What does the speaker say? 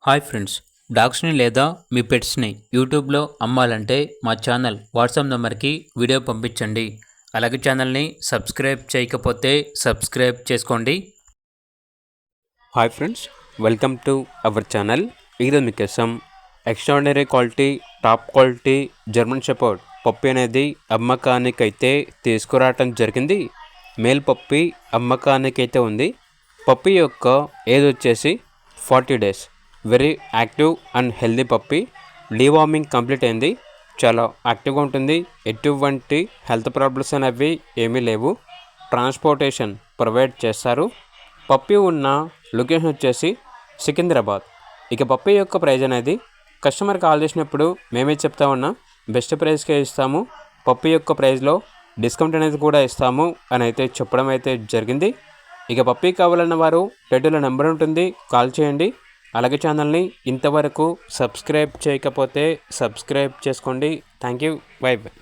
Hi friends, డాగ్స్ని లేదా మీ పెట్స్ని యూట్యూబ్లో అమ్మాలంటే మా ఛానల్ వాట్సాప్ నెంబర్కి వీడియో పంపించండి. అలాగే ఛానల్ని సబ్స్క్రైబ్ చేయకపోతే సబ్స్క్రైబ్ చేసుకోండి. Hi friends, welcome to our channel. ఈరోజు మీకోసం extraordinary quality, top quality German shepherd puppy అనేది అమ్మకానికైతే తీసుకురావటం జరిగింది. మేల్ పప్పి అమ్మకానికైతే ఉంది. పప్పి యొక్క ఏజ్ వచ్చేసి 40 days. Very active and healthy puppy. Deworming complete అయింది. చాలా యాక్టివ్గా ఉంటుంది. ఎటువంటి హెల్త్ ప్రాబ్లమ్స్ అనేవి ఏమీ లేవు. ట్రాన్స్పోర్టేషన్ ప్రొవైడ్ చేస్తారు. పప్పి ఉన్న లొకేషన్ వచ్చేసి సికింద్రాబాద్. ఇక పప్పి యొక్క ప్రైజ్ అనేది కస్టమర్ కాల్ చేసినప్పుడు మేమే చెప్తా ఉన్నాం, బెస్ట్ ప్రైస్కే ఇస్తాము, పప్పి యొక్క ప్రైస్లో డిస్కౌంట్ అనేది కూడా ఇస్తాము అని అయితే చెప్పడం అయితే జరిగింది. ఇక పప్పి కావాలన్న వారు టైటిల్లో నెంబర్ ఉంటుంది, కాల్ చేయండి. అలాగే ఛానల్ని ఇంతవరకు సబ్స్క్రైబ్ చేయకపోతే సబ్స్క్రైబ్ చేసుకోండి. Thank you. By by.